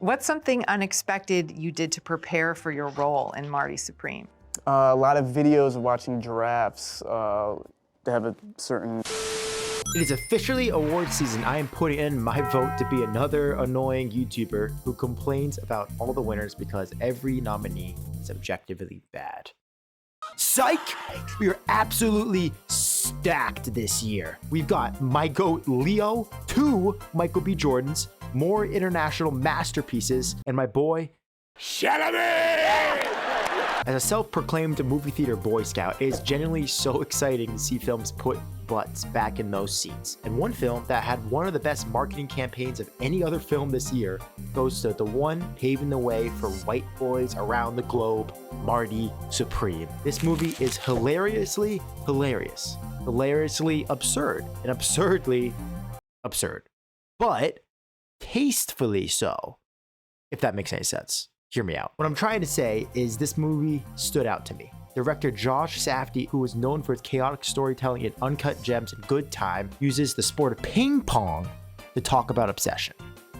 What's something unexpected you did to prepare for your role in Marty Supreme? A lot of videos of watching giraffes. They have a certain... It is officially award season. I am putting in my vote to be another annoying YouTuber who complains about all the winners because every nominee is objectively bad. Psych! We are absolutely stacked this year. We've got my GOAT Leo, 2 Michael B. Jordans, more international masterpieces, and my boy Chalamet! As a self-proclaimed movie theater Boy Scout, it is genuinely so exciting to see films put butts back in those seats. And one film that had one of the best marketing campaigns of any other film this year goes to the one paving the way for white boys around the globe, Marty Supreme. This movie is hilariously hilarious, hilariously absurd, and absurdly absurd, but tastefully so, if that makes any sense. Hear me out. What I'm trying to say is this movie stood out to me. Director Josh Safdie, who is known for his chaotic storytelling in Uncut Gems and Good Time, uses the sport of ping pong to talk about obsession.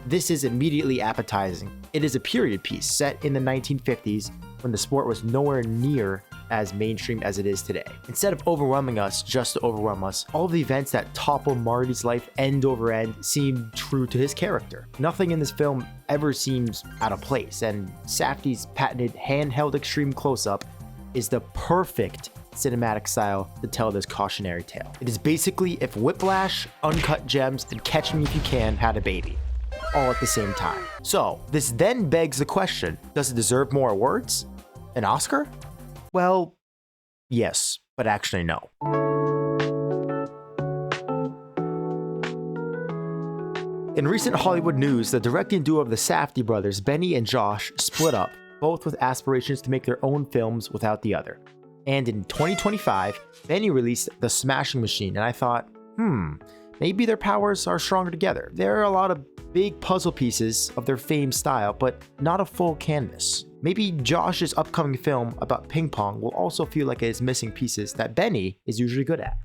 This is immediately appetizing. It is a period piece set in the 1950s when the sport was nowhere near as mainstream as it is today. Instead of overwhelming us just to overwhelm us, all of the events that topple Marty's life end over end seem true to his character. Nothing in this film ever seems out of place, and Safdie's patented handheld extreme close-up is the perfect cinematic style to tell this cautionary tale. It is basically if Whiplash, Uncut Gems, and Catch Me If You Can had a baby, all at the same time. So this then begs the question, does it deserve more awards? An Oscar? Well, yes, but actually no. In recent Hollywood news, the directing duo of the Safdie brothers, Benny and Josh, split up, both with aspirations to make their own films without the other. And in 2025, Benny released The Smashing Machine, and I thought, maybe their powers are stronger together. There are a lot of big puzzle pieces of their famed style, but not a full canvas. Maybe Josh's upcoming film about ping pong will also feel like it is missing pieces that Benny is usually good at.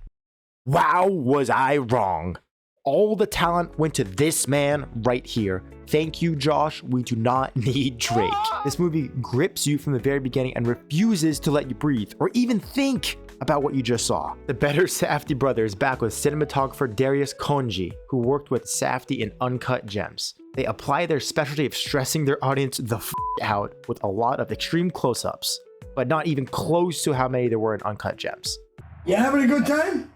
Wow, was I wrong. All the talent went to this man right here. Thank you, Josh. We do not need Drake. This movie grips you from the very beginning and refuses to let you breathe or even think about what you just saw. The better Safdie brothers back with cinematographer Darius Konji, who worked with Safdie in Uncut Gems. They apply their specialty of stressing their audience the out with a lot of extreme close-ups, but not even close to how many there were in Uncut Gems. You having a good time?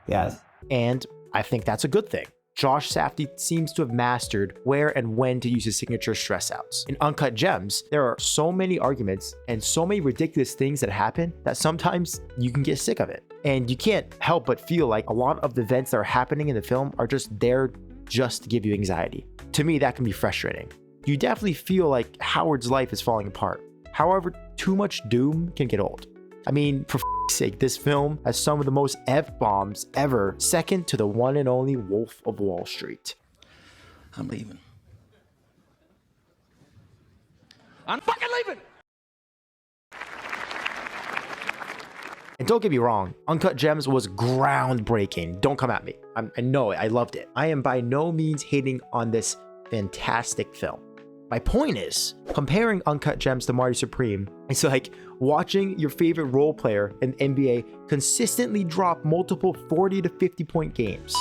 Yes. And I think that's a good thing. Josh Safdie seems to have mastered where and when to use his signature stress outs. In Uncut Gems, there are so many arguments and so many ridiculous things that happen that sometimes you can get sick of it. And you can't help but feel like a lot of the events that are happening in the film are just there just to give you anxiety. To me, that can be frustrating. You definitely feel like Howard's life is falling apart. However, too much doom can get old. I mean, for sake, this film has some of the most F-bombs ever, second to the one and only Wolf of Wall Street. I'm leaving. I'm fucking leaving! And don't get me wrong, Uncut Gems was groundbreaking. Don't come at me. I know it. I loved it. I am by no means hating on this fantastic film. My point is, comparing Uncut Gems to Marty Supreme, it's like watching your favorite role player in the NBA consistently drop multiple 40 to 50 point games.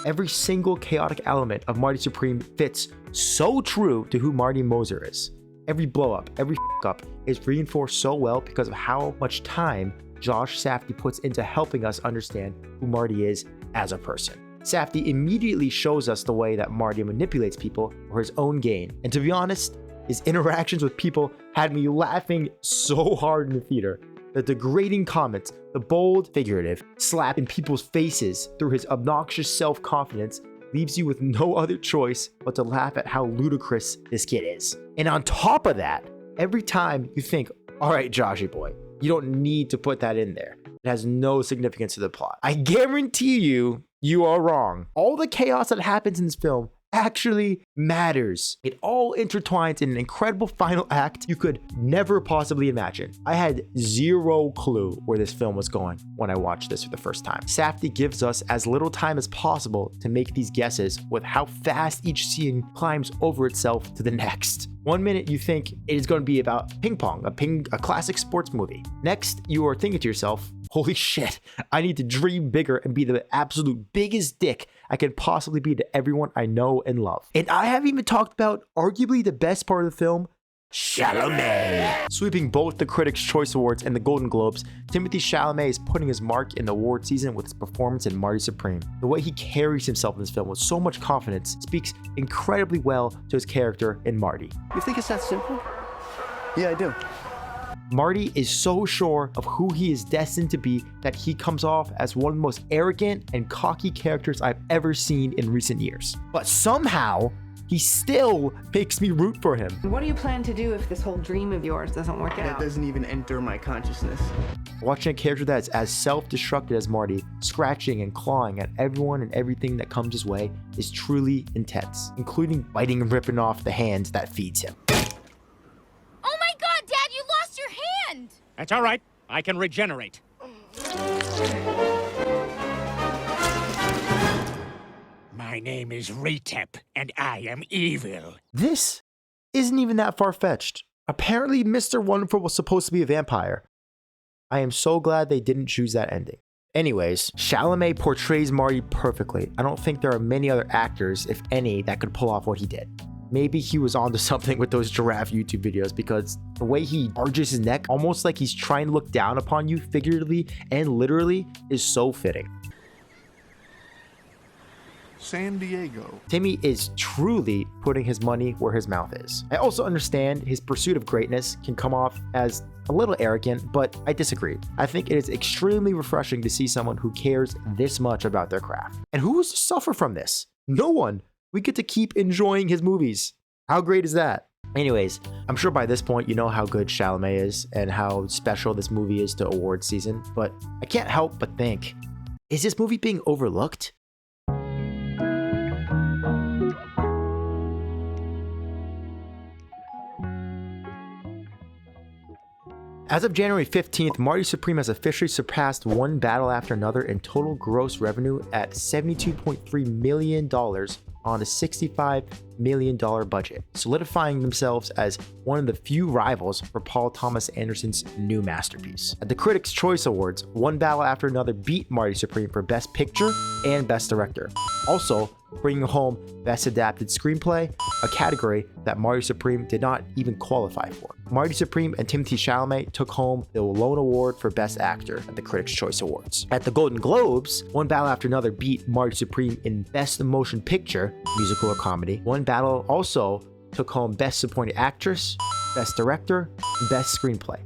Every single chaotic element of Marty Supreme fits so true to who Marty Moser is. Every blow up, every up is reinforced so well because of how much time Josh Safdie puts into helping us understand who Marty is as a person. Safdie immediately shows us the way that Marty manipulates people for his own gain. And to be honest, his interactions with people had me laughing so hard in the theater. The degrading comments, the bold, figurative slap in people's faces through his obnoxious self-confidence leaves you with no other choice but to laugh at how ludicrous this kid is. And on top of that, every time you think, all right, Joshy boy, you don't need to put that in there. It has no significance to the plot. I guarantee you, you are wrong. All the chaos that happens in this film actually matters. It all intertwines in an incredible final act you could never possibly imagine. I had zero clue where this film was going when I watched this for the first time. Safdie gives us as little time as possible to make these guesses with how fast each scene climbs over itself to the next. 1 minute you think it is going to be about ping pong, a classic sports movie. Next, you are thinking to yourself, holy shit, I need to dream bigger and be the absolute biggest dick I can possibly be to everyone I know and love. And I haven't even talked about arguably the best part of the film, Chalamet. Sweeping both the Critics' Choice Awards and the Golden Globes, Timothée Chalamet is putting his mark in the award season with his performance in Marty Supreme. The way he carries himself in this film with so much confidence speaks incredibly well to his character in Marty. You think it's that simple? Yeah, I do. Marty is so sure of who he is destined to be that he comes off as one of the most arrogant and cocky characters I've ever seen in recent years. But somehow, he still makes me root for him. What do you plan to do if this whole dream of yours doesn't work That out? doesn't even enter my consciousness. Watching a character that is as self-destructive as Marty, scratching and clawing at everyone and everything that comes his way, is truly intense, including biting and ripping off the hand that feeds him. Oh my god, Dad, you lost your hand! That's all right. I can regenerate. My name is Retep, and I am evil. This isn't even that far-fetched. Apparently, Mr. Wonderful was supposed to be a vampire. I am so glad they didn't choose that ending. Anyways, Chalamet portrays Marty perfectly. I don't think there are many other actors, if any, that could pull off what he did. Maybe he was onto something with those giraffe YouTube videos, because the way he arches his neck, almost like he's trying to look down upon you figuratively and literally, is so fitting. San Diego. Timmy is truly putting his money where his mouth is. I also understand his pursuit of greatness can come off as a little arrogant, but I disagree. I think it is extremely refreshing to see someone who cares this much about their craft. And who is to suffer from this? No one. We get to keep enjoying his movies. How great is that? Anyways, I'm sure by this point you know how good Chalamet is and how special this movie is to awards season, but I can't help but think, is this movie being overlooked? As of January 15th, Marty Supreme has officially surpassed one battle after another in total gross revenue at $72.3 million on a $65 million budget, solidifying themselves as one of the few rivals for Paul Thomas Anderson's new masterpiece. At the Critics' Choice Awards, one battle after another beat Marty Supreme for Best Picture and Best Director, also bringing home Best Adapted Screenplay, a category that Marty Supreme did not even qualify for. Marty Supreme and Timothée Chalamet took home the lone award for Best Actor at the Critics' Choice Awards. At the Golden Globes, one battle after another beat Marty Supreme in Best Motion Picture, Musical or Comedy. One battle also took home Best Supporting Actress, Best Director, and Best Screenplay.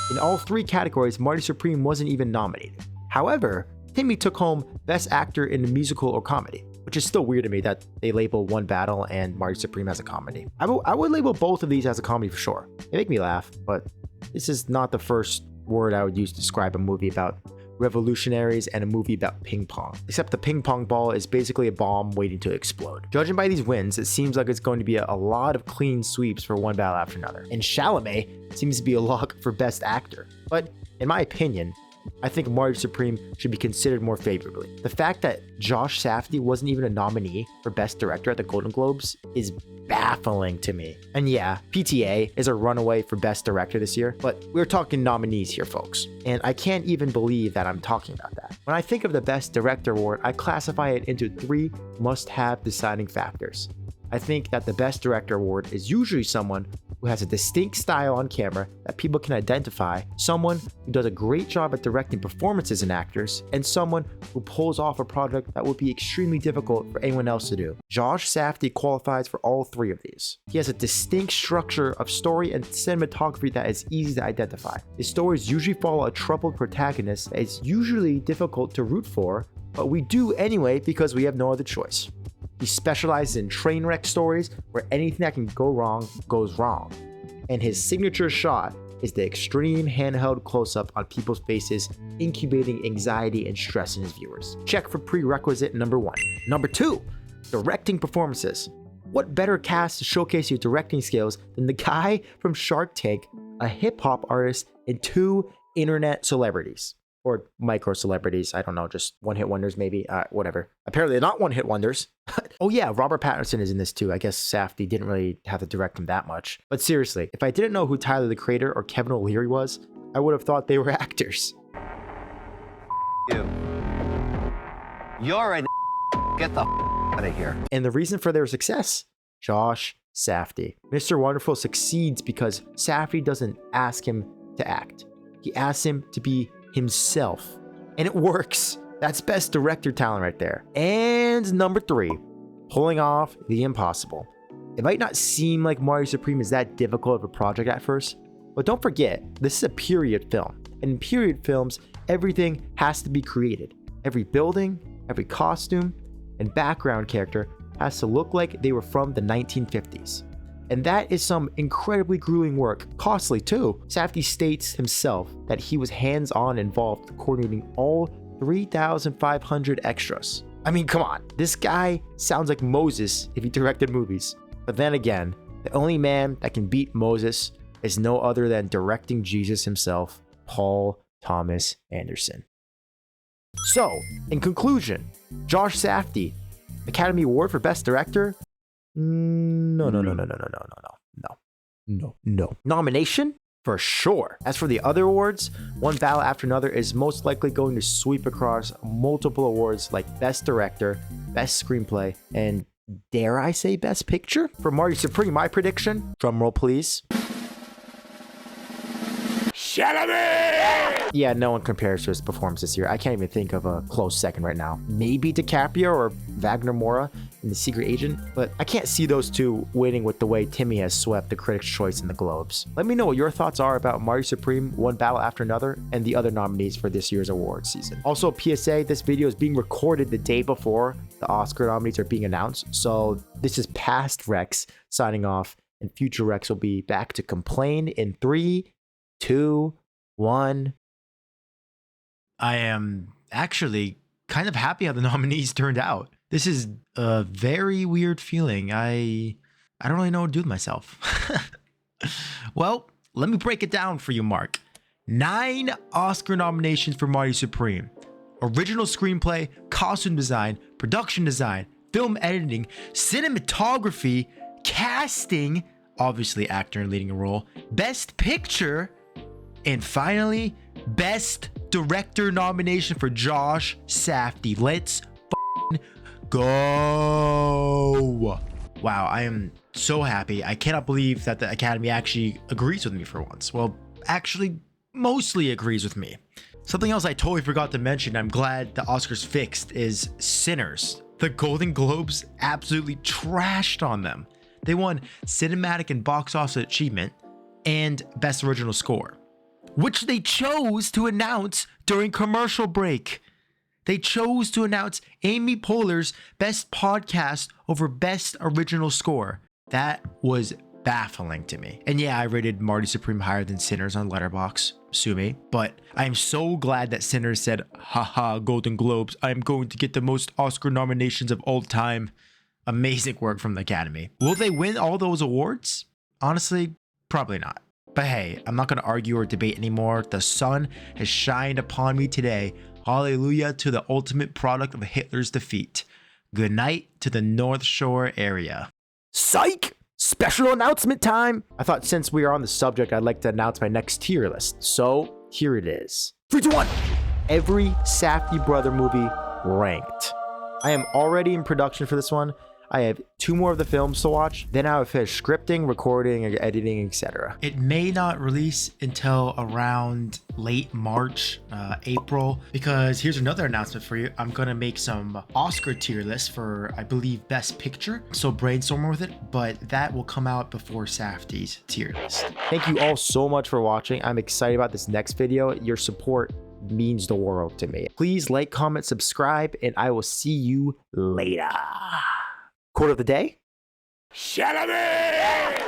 In all three categories, Marty Supreme wasn't even nominated. However, Timmy took home Best Actor in a Musical or Comedy, which is still weird to me that they label one battle and Marty Supreme as a comedy. I would label both of these as a comedy for sure. They make me laugh, but this is not the first word I would use to describe a movie about revolutionaries and a movie about ping pong. Except the ping pong ball is basically a bomb waiting to explode. Judging by these wins, it seems like it's going to be a lot of clean sweeps for one battle after another. And Chalamet seems to be a lock for Best Actor. But in my opinion, I think Marty Supreme should be considered more favorably. The fact that Josh Safdie wasn't even a nominee for Best Director at the Golden Globes is baffling to me. And yeah, PTA is a runaway for Best Director this year, but we're talking nominees here, folks. And I can't even believe that I'm talking about that. When I think of the Best Director award, I classify it into three must-have deciding factors. I think that the Best Director award is usually someone who has a distinct style on camera that people can identify, someone who does a great job at directing performances in actors, and someone who pulls off a project that would be extremely difficult for anyone else to do. Josh Safdie qualifies for all three of these. He has a distinct structure of story and cinematography that is easy to identify. His stories usually follow a troubled protagonist that is usually difficult to root for, but we do anyway because we have no other choice. He specializes in train wreck stories where anything that can go wrong goes wrong. And his signature shot is the extreme handheld close-up on people's faces, incubating anxiety and stress in his viewers. Check for prerequisite number one. Number two, Directing performances. What better cast to showcase your directing skills than the guy from Shark Tank, a hip-hop artist, and 2 internet celebrities? Or micro celebrities, I don't know, just one-hit wonders maybe, whatever. Apparently they're not one-hit wonders. Oh yeah, Robert Pattinson is in this too. I guess Safdie didn't really have to direct him that much. But seriously, if I didn't know who Tyler the Creator or Kevin O'Leary was, I would have thought they were actors. You're an get the out of here. And the reason for their success? Josh Safdie. Mr. Wonderful succeeds because Safdie doesn't ask him to act. He asks him to be himself. And it works. That's best director talent right there. And number 3, pulling off the impossible. It might not seem like Marty Supreme is that difficult of a project at first, but don't forget, this is a period film. And in period films, everything has to be created. Every building, every costume, and background character has to look like they were from the 1950s. And that is some incredibly grueling work, costly too. Safdie states himself that he was hands-on involved coordinating all 3,500 extras. I mean, come on, this guy sounds like Moses if he directed movies. But then again, the only man that can beat Moses is no other than directing Jesus himself, Paul Thomas Anderson. So, in conclusion, Josh Safdie, Academy Award for Best Director? No. Nomination? For sure. As for the other awards, one battle after another is most likely going to sweep across multiple awards like Best Director, Best Screenplay, and dare I say Best Picture? For Marty Supreme, my prediction, drumroll please. Chalamet! Yeah, no one compares to his performance this year. I can't even think of a close second right now. Maybe DiCaprio or Wagner Moura in The Secret Agent, but I can't see those two winning with the way Timmy has swept the Critics' Choice and the Globes. Let me know what your thoughts are about Marty Supreme, one battle after another, and the other nominees for this year's awards season. Also, PSA, this video is being recorded the day before the Oscar nominees are being announced, so this is past Rex signing off, and future Rex will be back to complain in 3, 2, 1. I am actually kind of happy how the nominees turned out. This is a very weird feeling. I don't really know what to do with myself. Well, let me break it down for you, Mark. 9 Oscar nominations for Marty Supreme. Original screenplay, costume design, production design, film editing, cinematography, casting, obviously actor in leading a role, best picture, and finally, Best Director nomination for Josh Safdie. Let's go. Wow, I am so happy. I cannot believe that the Academy actually agrees with me for once. Well, actually, mostly agrees with me. Something else I totally forgot to mention, I'm glad the Oscars fixed, is Sinners. The Golden Globes absolutely trashed on them. They won Cinematic and Box Office Achievement and Best Original Score, which they chose to announce during commercial break. They chose to announce Amy Poehler's Best Podcast over Best Original Score. That was baffling to me. And yeah, I rated Marty Supreme higher than Sinners on Letterboxd, sue me. But I'm so glad that Sinners said, haha, Golden Globes, I'm going to get the most Oscar nominations of all time. Amazing work from the Academy. Will they win all those awards? Honestly, probably not. But hey, I'm not going to argue or debate anymore. The sun has shined upon me today. Hallelujah to the ultimate product of Hitler's defeat. Good night to the North Shore area. Psych! Special announcement time! I thought since we are on the subject, I'd like to announce my next tier list. So here it is. 3, 2, 1! Every Safdie brother movie ranked. I am already in production for this one. I have 2 more of the films to watch, then I will finish scripting, recording, editing, etc. It may not release until around late March, April, because here's another announcement for you. I'm gonna make some Oscar tier lists for, I believe, Best Picture, so brainstorm with it, but that will come out before Safdie's tier list. Thank you all so much for watching. I'm excited about this next video. Your support means the world to me. Please like, comment, subscribe, and I will see you later. Quote of the day? Chalamet!